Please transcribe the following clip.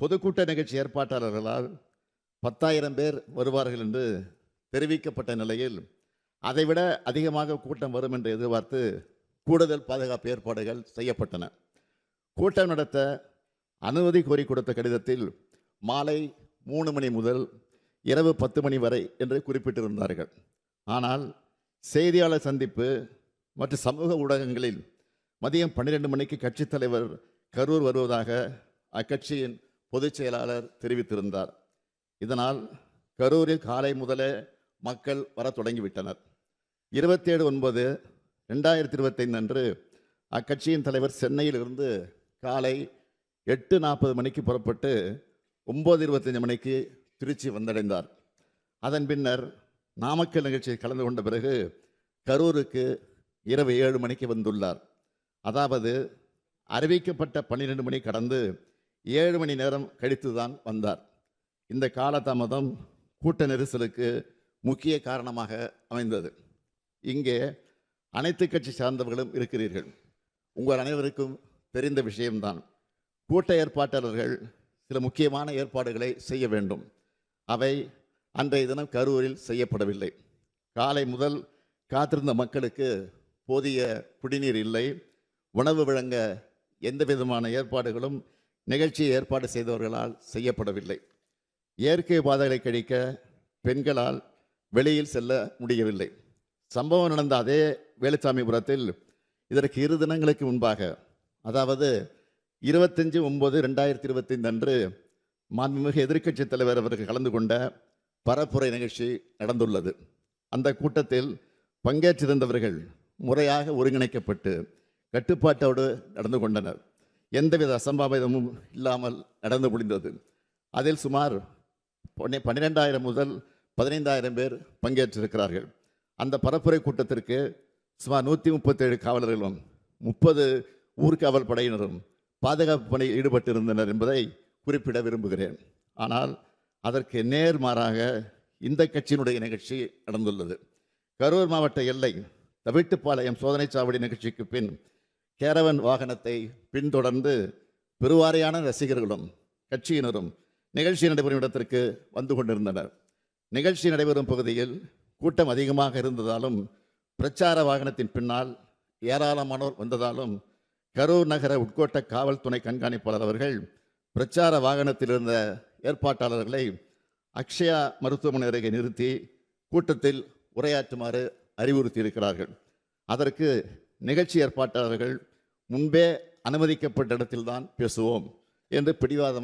பொதுக்கூட்ட நிகழ்ச்சி ஏற்பாட்டாளர்களால் 10,000 பேர் வருவார்கள் என்று தெரிவிக்கப்பட்ட நிலையில் அதைவிட அதிகமாக கூட்டம் வரும் என்று எதிர்பார்த்து கூடுதல் பாதுகாப்பு ஏற்பாடுகள் செய்யப்பட்டன. கூட்டம் நடத்த அனுமதி கோரி கொடுத்த கடிதத்தில் மாலை 3 மணி முதல் இரவு 10 மணி வரை என்று குறிப்பிட்டிருந்தார்கள். ஆனால் செய்தியாளர் சந்திப்பு மற்றும் சமூக ஊடகங்களில் மதியம் 12 மணிக்கு கட்சித் தலைவர் கரூர் வருவதாக அக்கட்சியின் பொதுச் செயலாளர் தெரிவித்திருந்தார். இதனால் கரூரில் காலை முதலே மக்கள் வர தொடங்கிவிட்டனர். 27/9/2025 அன்று அக்கட்சியின் தலைவர் சென்னையில் இருந்து காலை 8:40 மணிக்கு புறப்பட்டு 9:25 மணிக்கு திருச்சி வந்தடைந்தார். அதன் பின்னர் நாமக்கல் நிகழ்ச்சியில் கலந்து கொண்ட பிறகு கரூருக்கு இரவு 7 மணிக்கு வந்துள்ளார். அதாவது அறிவிக்கப்பட்ட 12 மணி கடந்து 7 மணி நேரம் கழித்துதான் வந்தார். இந்த காலதாமதம் கூட்ட நெரிசலுக்கு முக்கிய காரணமாக அமைந்தது. இங்கே அனைத்து கட்சி சார்ந்தவர்களும் இருக்கிறீர்கள். உங்கள் அனைவருக்கும் தெரிந்த விஷயம்தான். கூட்ட ஏற்பாட்டாளர்கள் சில முக்கியமான ஏற்பாடுகளை செய்ய வேண்டும். அவை அன்றைய தினம் கரூரில் செய்யப்படவில்லை. காலை முதல் காத்திருந்த மக்களுக்கு போதிய குடிநீர் இல்லை. உணவு வழங்க எந்த விதமான ஏற்பாடுகளும் நிகழ்ச்சியை ஏற்பாடு செய்தவர்களால் செய்யப்படவில்லை. இயற்கை பாதைகளை கழிக்க பெண்களால் வெளியில் செல்ல முடியவில்லை. சம்பவம் நடந்த அதே வேலுச்சாமிபுரத்தில் இதற்கு 2 தினங்களுக்கு முன்பாக, அதாவது 25/9/2025 அன்று மாண்புமிகு எதிர்க்கட்சித் தலைவர் அவர்கள் கலந்து கொண்ட பரப்புரை நிகழ்ச்சி நடந்துள்ளது. அந்த கூட்டத்தில் பங்கேற்றிருந்தவர்கள் முறையாக ஒருங்கிணைக்கப்பட்டு கட்டுப்பாட்டோடு நடந்து கொண்டனர். எந்தவித அசம்பாவிதமும் இல்லாமல் நடந்து முடிந்தது. அதில் சுமார் 12,000 முதல் 15,000 பேர் பங்கேற்றிருக்கிறார்கள். அந்த பரப்புரை கூட்டத்திற்கு சுமார் 137 காவலர்களும் 30 ஊர்காவல் படையினரும் பாதுகாப்பு பணியில் ஈடுபட்டிருந்தனர் என்பதை குறிப்பிட விரும்புகிறேன். ஆனால் அதற்கு நேர்மாறாக இந்த கட்சியினுடைய நிகழ்ச்சி நடந்துள்ளது. கரூர் மாவட்ட எல்லை தவிட்டுப்பாளையம் சோதனை சாவடி நிகழ்ச்சிக்கு பின் கேரவன் வாகனத்தை பின்தொடர்ந்து பெருவாரியான ரசிகர்களும் கட்சியினரும் நிகழ்ச்சி நடைபெறும் இடத்திற்கு வந்து கொண்டிருந்தனர். நிகழ்ச்சி நடைபெறும் பகுதியில் கூட்டம் அதிகமாக இருந்ததாலும் பிரச்சார வாகனத்தின் பின்னால் ஏராளமானோர் வந்ததாலும் கரூர் நகர உட்கோட்ட காவல் துணை கண்காணிப்பாளர் அவர்கள் பிரச்சார வாகனத்தில் இருந்த ஏற்பாட்டாளர்களை அக்ஷயா மருத்துவமனை அருகே நிறுத்தி கூட்டத்தில் உரையாற்றுமாறு அறிவுறுத்தியிருக்கிறார்கள். அதற்கு நிகழ்ச்சி ஏற்பாட்டாளர்கள் முன்பே அனுமதிக்கப்பட்ட இடத்தில்தான் பேசுவோம் என்று பிடிவாதம்